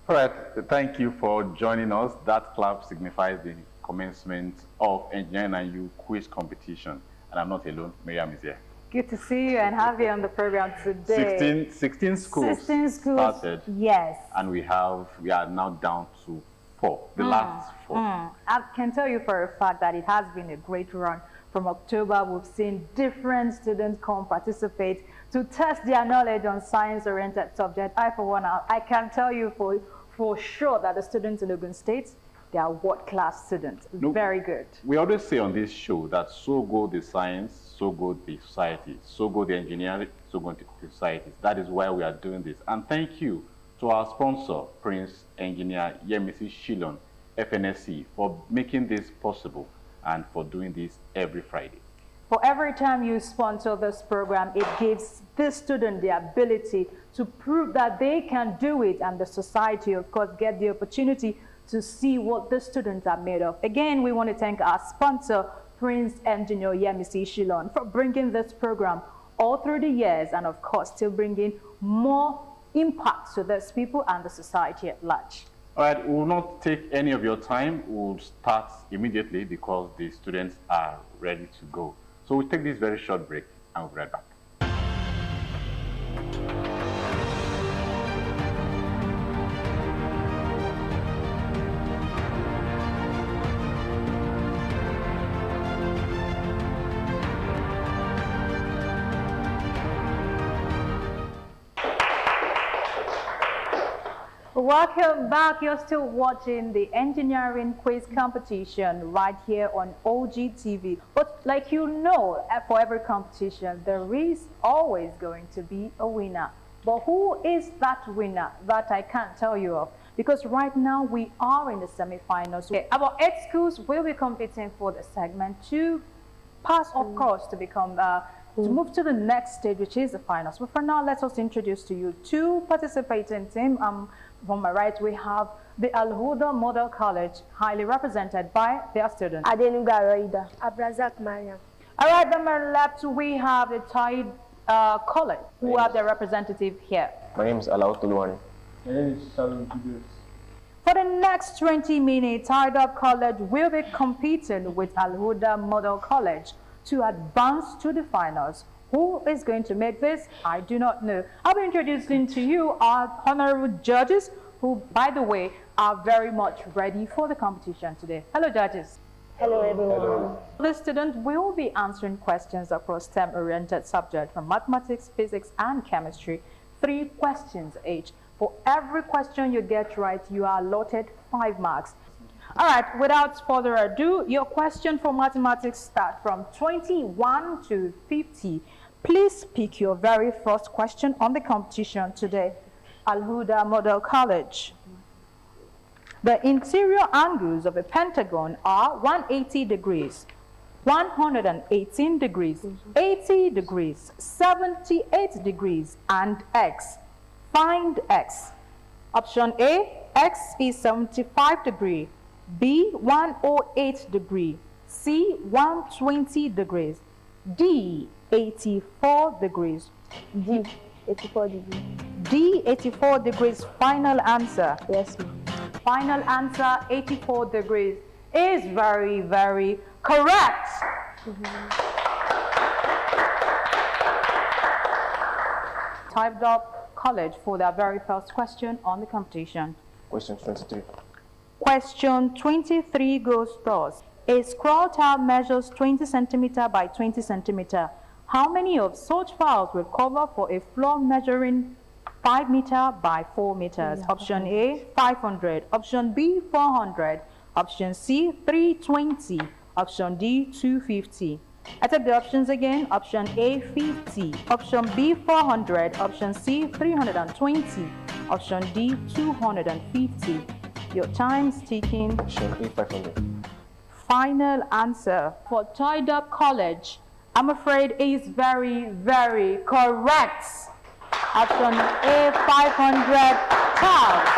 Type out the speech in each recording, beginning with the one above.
All right, thank you for joining us. That clap signifies the commencement of Engineering and You quiz competition. And I'm not alone, Miriam is here. Good to see you and have you on the program today. 16 schools 16 schools started. Yes. And we are now down to 4, the last 4. I can tell you for a fact that it has been a great run. From October, we've seen different students come participate to test their knowledge on science-oriented subjects. For one, I can tell you for sure that the students in Ogun State, they are world-class students. No, very good. We always say on this show that so go the science, so go the society, so go the engineering, so go the societies. That is why we are doing this. And thank you to our sponsor, Prince Engineer Yemisi Shilon, FNSC, for making this possible and for doing this every Friday. For every time you sponsor this program, it gives this student the ability to prove that they can do it, and the society, of course, get the opportunity to see what the students are made of. Again, we want to thank our sponsor, Prince Engineer Yemisi Shilon, for bringing this program all through the years and, of course, still bringing more impact to these people and the society at large. All right, we will not take any of your time. We'll start immediately because the students are ready to go. So we'll take this very short break and we'll be right back. Welcome back. You're still watching the engineering quiz competition right here on Ogtv. But like you know, for every competition, there is always going to be a winner. But who is that winner? That I can't tell you of, because right now we are in the semi-finals. Okay, about 8 schools will be competing for the segment to pass, of course, to become to move to the next stage, which is the finals. But for now, let us introduce to you 2 participating teams. From my right, we have the AL-HUDAH Model College, highly represented by their students. Adenuga Roida. Abrazak Mariam. All right, on my left, we have the TAIDOB College, who have their representative here. My name is Alao Tuluwani. My name is Shalom Julius. For the next 20 minutes, TAIDOB College will be competing with AL-HUDAH Model College to advance to the finals. Who is going to make this? I do not know. I'll be introducing to you our honorable judges, who, by the way, are very much ready for the competition today. Hello, judges. Hello, everyone. Hello. The student will be answering questions across STEM-oriented subjects from mathematics, physics, and chemistry. 3 questions each. For every question you get right, you are allotted 5 marks. All right, without further ado, your question for mathematics starts from 21 to 50. Please pick your very first question on the competition today. AL-HUDAH Model College. The interior angles of a pentagon are 180 degrees, 118 degrees, 80 degrees, 78 degrees, and x. Find x. Option A, x is 75 degrees. B, 108 degrees, C, 120 degrees, D, 84 degrees. D, 84 degrees. D, 84 degrees, final answer. Yes, ma'am. Final answer, 84 degrees, is very, very correct. TAIDOB College for their very first question on the competition. Question 23. Question 23 goes thus. A scroll tile measures 20 centimeter by 20 centimeter. How many of such files will cover for a floor measuring 5 meter by 4 meters? Option A, 500. Option B, 400. Option C, 320. Option D, 250. I take the options again. Option A, 50. Option B, 400. Option C, 320. Option D, 250. Your time's ticking. Option A, 500. Final answer for TAIDOB College, I'm afraid, is very, very correct. Option A, 500 tiles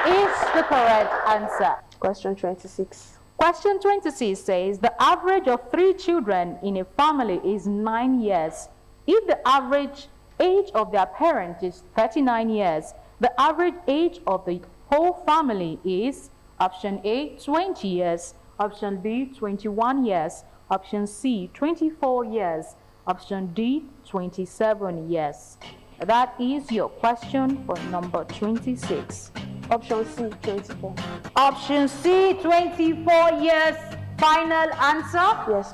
is the correct answer. Question 26. Question 26 says the average of 3 children in a family is 9 years. If the average age of their parent is 39 years, the average age of the whole family is option A, 20 years, option B, 21 years, option C, 24 years, option D, 27 years. That is your question for number 26. Option C, 24. Option C, 24 years. Final answer? Yes.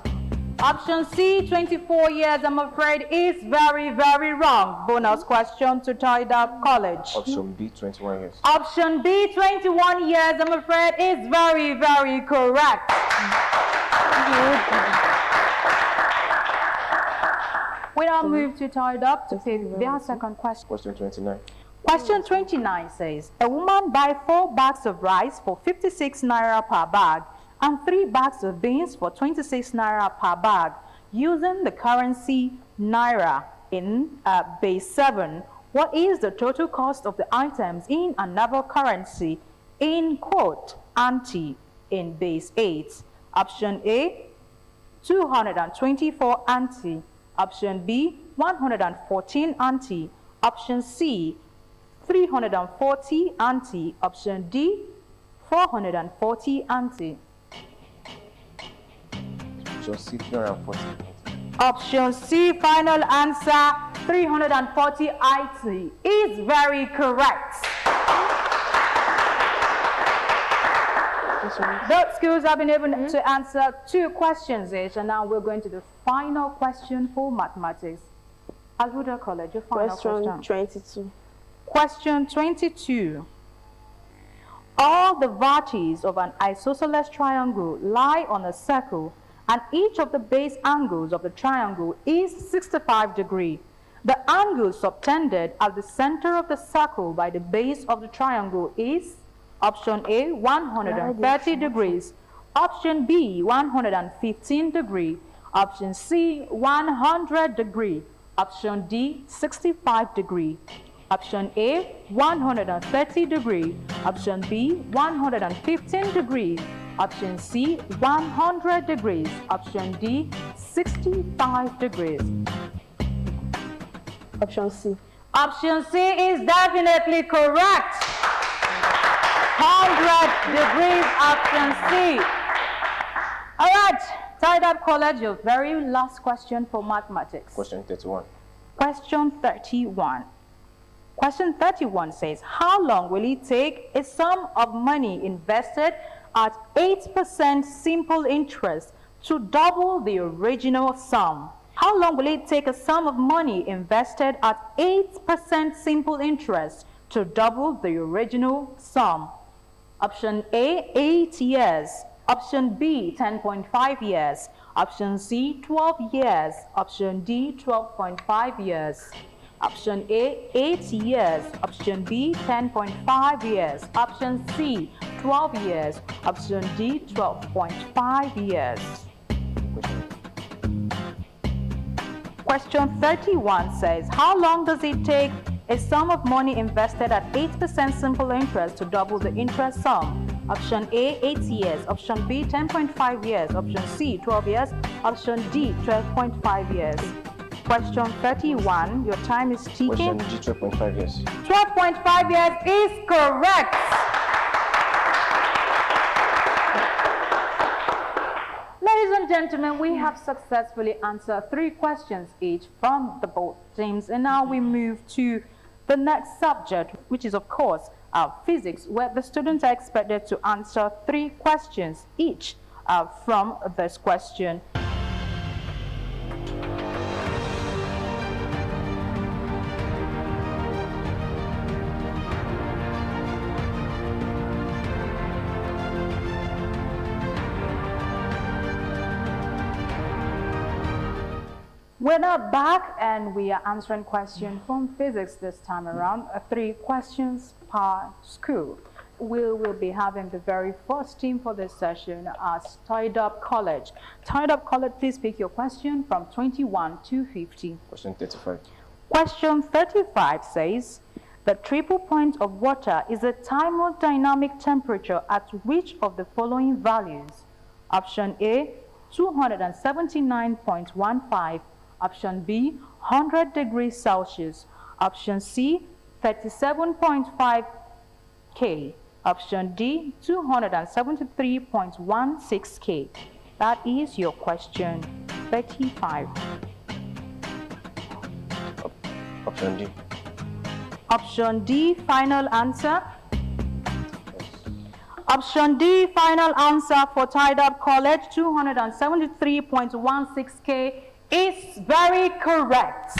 Option C, 24 years, I'm afraid, is very, very wrong. Bonus question to TAIDOB College. Option B, 21 years. Option B, 21 years, I'm afraid, is very, very correct. We now move to TAIDOB to take their second question. Question 29. Question 29 says, a woman buys 4 bags of rice for 56 naira per bag and 3 bags of beans for 26 naira per bag using the currency naira in base 7. What is the total cost of the items in another currency in quote ante in base 8? Option A, 224 ante. Option B, 114 ante. Option C, 340 ante. Option D, 440 ante. Option C, 340. Option C, final answer, 340 ante is very correct. Both schools have been able to answer 2 questions each, and now we're going to the final question for mathematics. AL-HUDAH College, your final question. 22. Question 22. All the vertices of an isosceles triangle lie on a circle, and each of the base angles of the triangle is 65 degrees. The angle subtended at the center of the circle by the base of the triangle is option A, 130 degrees, option B, 115 degrees, option C, 100 degrees, option D, 65 degrees. Option A, 130 degrees. Option B, 115 degrees. Option C, 100 degrees. Option D, 65 degrees. Option C. Option C is definitely correct. 100 degrees, option C. All right, TAIDOB College, your very last question for mathematics. Question 31. Question 31. Question 31 says, how long will it take a sum of money invested at 8% simple interest to double the original sum? How long will it take a sum of money invested at 8% simple interest to double the original sum? Option A, 8 years. Option B, 10.5 years. Option C, 12 years. Option D, 12.5 years. Option A, 8 years. Option B, 10.5 years. Option C, 12 years. Option D, 12.5 years. Question 31 says, how long does it take a sum of money invested at 8% simple interest to double the interest sum? Option A, 8 years. Option B, 10.5 years. Option C, 12 years. Option D, 12.5 years. Question 31, your time is ticking. Question D, 12.5 years. 12.5 years is correct. Ladies and gentlemen, we have successfully answered 3 questions each from the both teams, and now we move to the next subject, which is of course physics, where the students are expected to answer 3 questions each from this question. We're now back and we are answering questions from physics this time around, 3 questions per school. We will be having the very first team for this session as TAIDOB College. TAIDOB College, please pick your question from 21 to 50. Question 35. Question 35 says, the triple point of water is the thermodynamic temperature at which of the following values? Option A, 279.15. Option B, 100 degrees Celsius. Option C, 37.5 K. Option D, 273.16 K. That is your question 35. Option D. Option D, final answer. Option D, final answer for TAIDOB College, 273.16 K is very correct.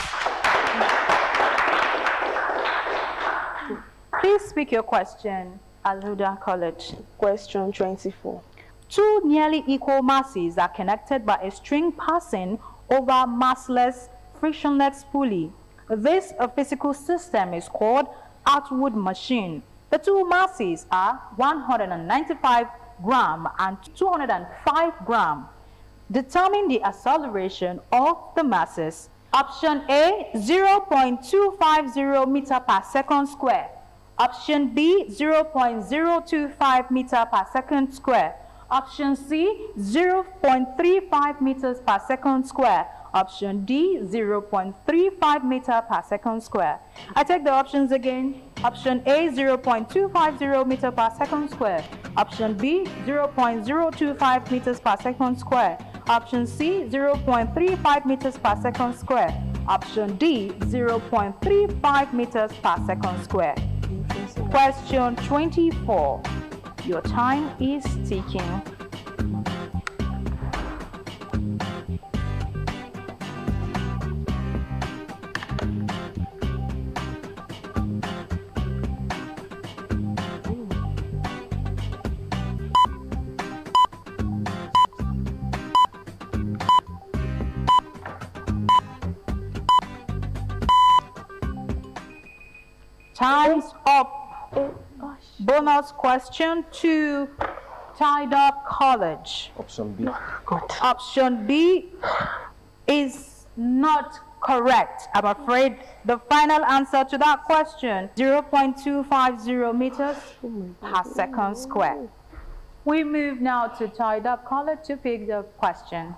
Please speak your question, AL-HUDAH College. Question 24. Two nearly equal masses are connected by a string passing over massless, frictionless pulley. This physical system is called outward machine. The two masses are 195 gram and 205 gram. Determine the acceleration of the masses. Option A, 0.250 meter per second square. Option B, 0.025 meter per second square. Option C, 0.35 meters per second square. Option D, 0.35 meter per second square. I take the options again. Option A, 0.250 meter per second square. Option B, 0.025 meters per second square. Option C, 0.35 meters per second square. Option D, 0.35 meters per second square. Question 24. Your time is ticking. Time's up. Bonus question to TAIDOB College. Option B. Option B is not correct. I'm afraid the final answer to that question, 0.250 meters per second square. We move now to TAIDOB College to pick the question.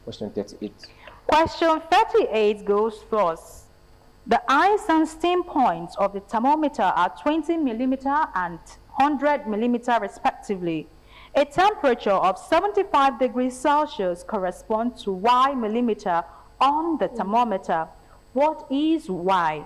Question 38. Question 38 goes thus. The ice and steam points of the thermometer are 20 millimeter and 100 millimeter respectively. A temperature of 75 degrees Celsius corresponds to Y millimeter on the thermometer. What is Y?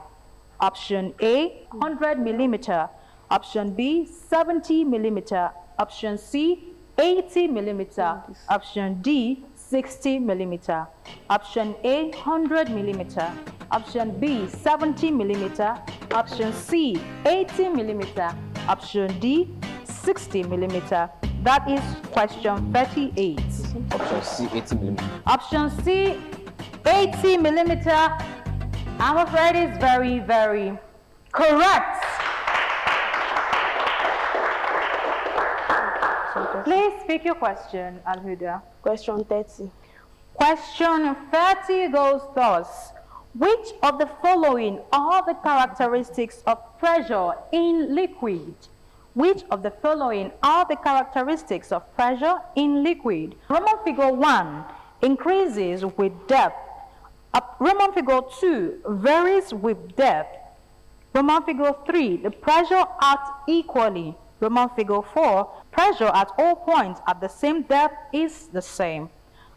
Option A, 100 millimeter. Option B, 70 millimeter. Option C, 80 millimeter. Option D, 60 millimeter. Option A, 100 millimeter. Option B, 70 millimeter. Option C, 80 millimeter. Option D, 60 millimeter. That is question 38. Option C, 80 millimeter. Option C, 80 millimeter. I'm afraid it's very, very correct. Please speak your question, AL-HUDAH. Question 30. Question 30 goes thus. Which of the following are the characteristics of pressure in liquid? Which of the following are the characteristics of pressure in liquid? Roman figure 1 increases with depth. Roman figure 2 varies with depth. Roman figure 3, the pressure acts equally. Roman figure 4, pressure at all points at the same depth is the same.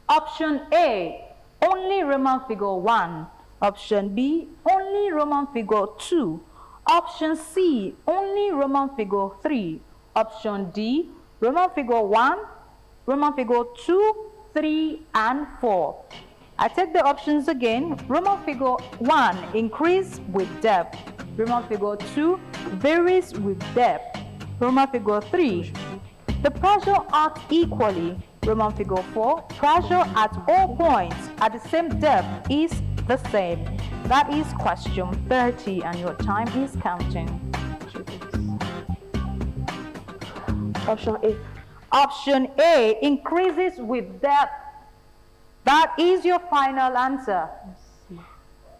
Option A, only Roman figure 1. Option B, only Roman figure 2. Option C, only Roman figure 3. Option D, Roman figure 1, Roman figure 2, 3, and 4. I take the options again. Roman figure 1 increases with depth. Roman figure 2 varies with depth. Roman figure 3, the pressure acts equally. Roman figure 4, pressure at all points at the same depth is the same. That is question 30 and your time is counting. Option A. Option A increases with depth. That is your final answer.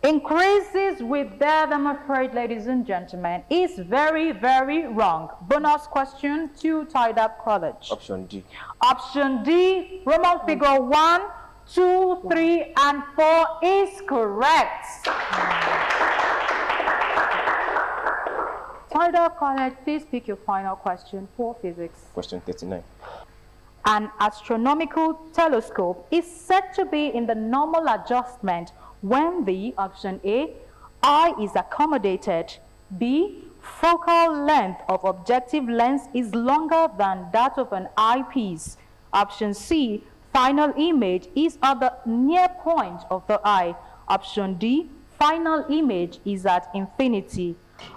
Increases with depth, I'm afraid, ladies and gentlemen, is very, very wrong. Bonus question to TAIDOB College. Option D. Option D, Roman figure 1, 2, 3, and 4 is correct. TAIDOB College, please pick your final question for physics. Question 39. An astronomical telescope is said to be in the normal adjustment when the option A, eye is accommodated, B, focal length of objective lens is longer than that of an eyepiece, option C, final image is at the near point of the eye, option D, final image is at infinity.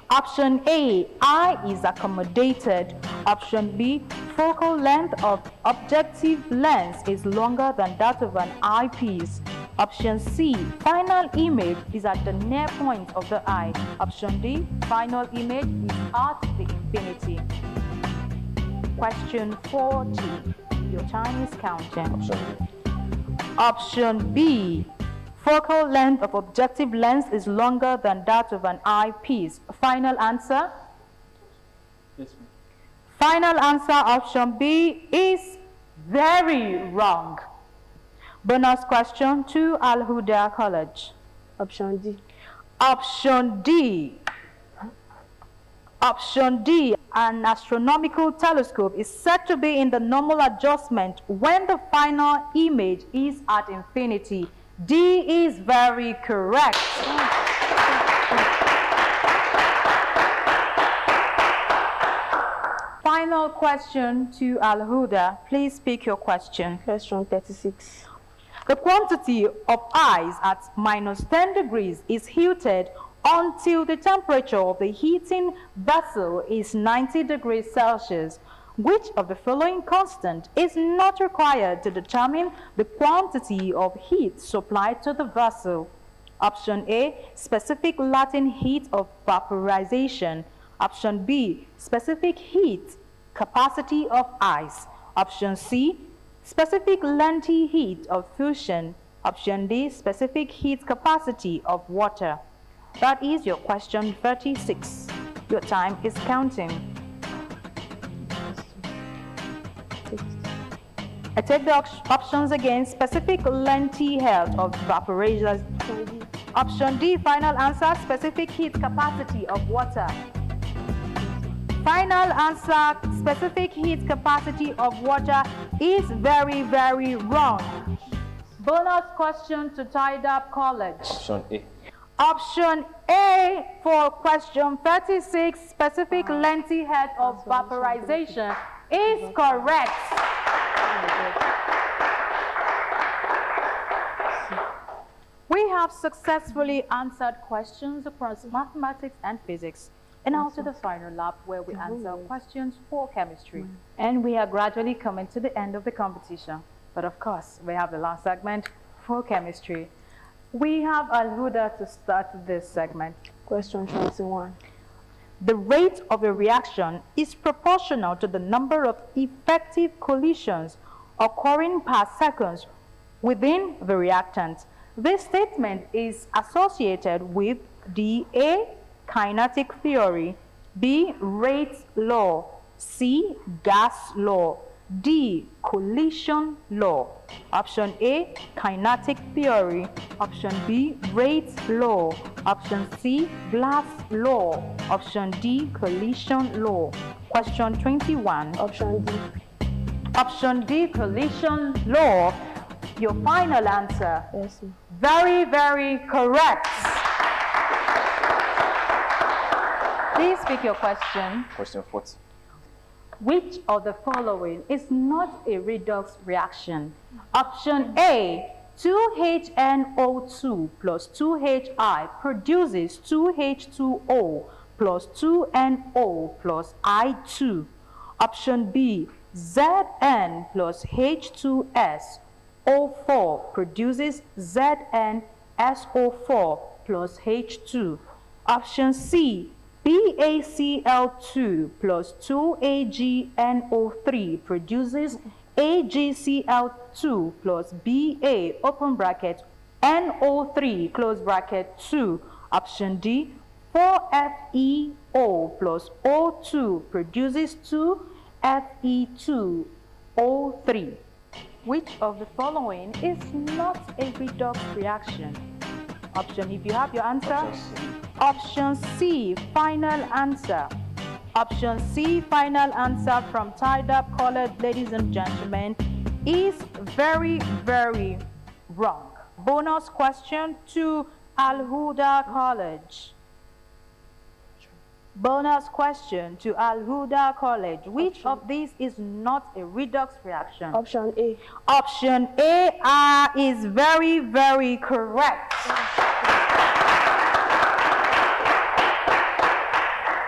Option A, eye is accommodated. Option B, focal length of objective lens is longer than that of an eyepiece. Option C, final image is at the near point of the eye. Option D, final image is at the infinity. Question 40. Your time is counting. Option B. Option B, focal length of objective lens is longer than that of an eyepiece. Final answer? Yes, ma'am. Final answer, option B, is very wrong. Bonus question to AL-HUDAH College. Option D. Option D. Option D, an astronomical telescope is said to be in the normal adjustment when the final image is at infinity. D is very correct. Final question to AL-HUDAH. Please pick your question. Question 36. The quantity of ice at -10 degrees is heated until the temperature of the heating vessel is 90 degrees Celsius. Which of the following constant is not required to determine the quantity of heat supplied to the vessel? Option A, specific latent heat of vaporization. Option B, specific heat capacity of ice. Option C, specific latent heat of fusion. Option D, specific heat capacity of water. That is your question 36. Your time is counting. I take the options again. Specific latent heat of vaporization. Option D, final answer, specific heat capacity of water. Final answer, specific heat capacity of water is very, very wrong. Bonus question to TAIDOB College. Option A. Option A for question 36, specific lengthy head of vaporization is correct. We have successfully answered questions across mathematics and physics. And now to the final lap where we answer questions for chemistry. And we are gradually coming to the end of the competition. But of course, we have the last segment for chemistry. We have AL-HUDAH to start this segment. Question 21. The rate of a reaction is proportional to the number of effective collisions occurring per second within the reactant. This statement is associated with the A, kinetic theory, B, Rate's law, C, gas law, D, collision law. Option A, kinetic theory. Option B, Rate's law. Option C, gas law. Option D, collision law. Question 21. Option D. Option D, collision law. Your final answer. Yes, ma'am. Very, very correct. Please pick your question. Question 40. Which of the following is not a redox reaction? Option A, 2HNO2 plus 2HI produces 2H2O plus 2NO plus I2. Option B, Zn plus H2S O4 produces ZnSO4 plus H2. Option C, BaCl2 plus 2AgNO3 produces AgCl2 plus Ba open bracket NO3 close bracket 2. Option D, 4FeO plus O2 produces 2Fe2O3. Which of the following is not a redox reaction? Option, if you have your answer. Option C. Option C, final answer. Option C, final answer from TAIDOB College, ladies and gentlemen, is very, very wrong. Bonus question to AL-HUDAH College. Bonus question to AL-HUDAH College. Which of these is not a redox reaction? Option A. Option A is very, very correct.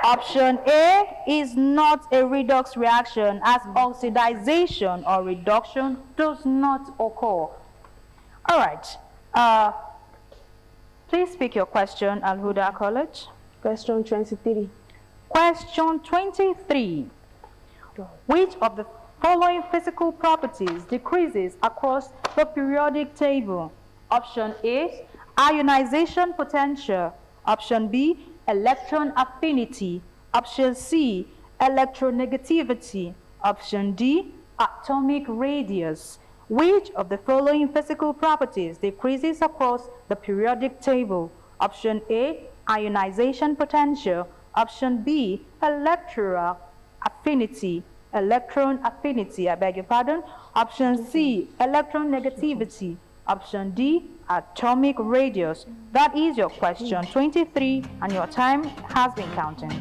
Option A is not a redox reaction, as oxidization or reduction does not occur. All right. Please pick your question, AL-HUDAH College. Question 23. Question 23. Which of the following physical properties decreases across the periodic table? Option A, ionization potential. Option B, electron affinity. Option C, electronegativity. Option D, atomic radius. Which of the following physical properties decreases across the periodic table? Option A, ionization potential. Option B, electron affinity. I beg your pardon. Option C, electron negativity. Option D, atomic radius. That is your question 23, and your time has been counting.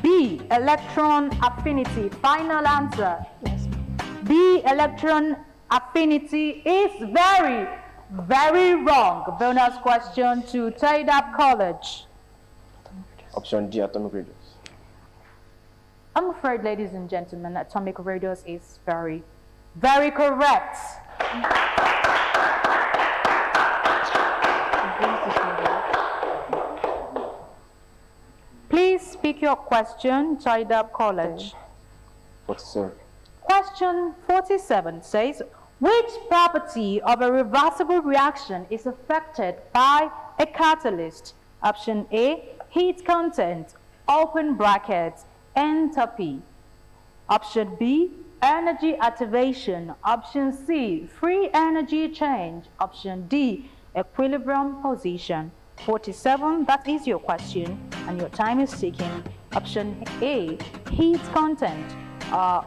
B, electron affinity. Final answer. Yes. B, electron affinity is very, very wrong. Bonus question to TAIDOB College. Option D, atomic radius. I'm afraid, ladies and gentlemen, atomic radius is very, very correct. Please speak your question, TAIDOB College. 47. Question 47 says, which property of a reversible reaction is affected by a catalyst? Option A, heat content, open brackets, entropy. Option B, energy activation. Option C, free energy change. Option D, equilibrium position. 47, that is your question, and your time is ticking. Option A, heat content,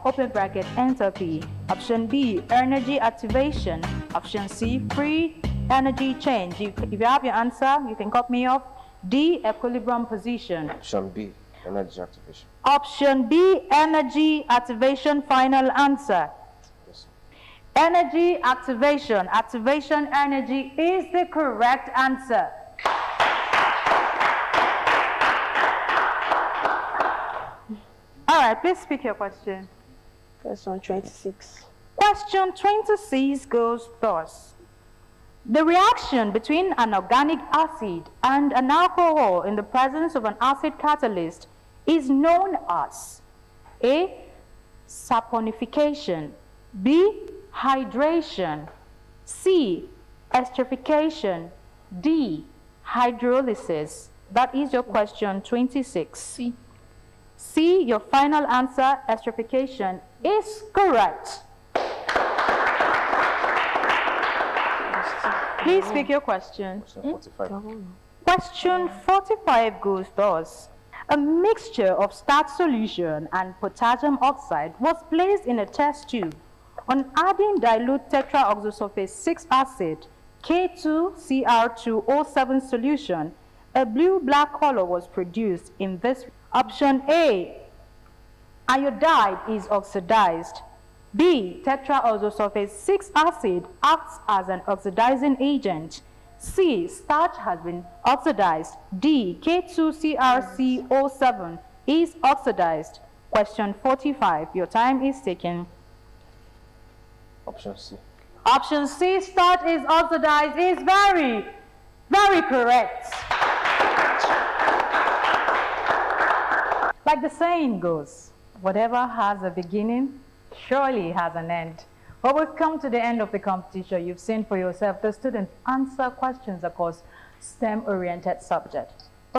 open bracket, entropy. Option B, energy activation. Option C, free energy change. If you have your answer, you can cut me off. D, equilibrium position. Option B, energy activation. Option B, energy activation, final answer. Yes. Energy activation, activation energy is the correct answer. All right, please speak your question. Question 26. Question 26 goes thus. The reaction between an organic acid and an alcohol in the presence of an acid catalyst is known as A, saponification, B, hydration, C, esterification, D, hydrolysis. That is your question 26. C. C, your final answer, esterification, is correct. Please speak your question. Question 45. Question 45 goes thus. A mixture of starch solution and potassium oxide was placed in a test tube. On adding dilute tetraoxosulfate 6 acid, K2Cr2O7 solution, a blue-black color was produced in this. Option A, iodide is oxidized. B, tetraoxosulfate 6 acid acts as an oxidizing agent. C, starch has been oxidized. D, K2CrCO7 is oxidized. Question 45, your time is ticking. Option C. Option C, starch is oxidized, is very, very correct. Like the saying goes, whatever has a beginning surely has an end. But we've come to the end of the competition. You've seen for yourself the students answer questions across STEM-oriented subjects.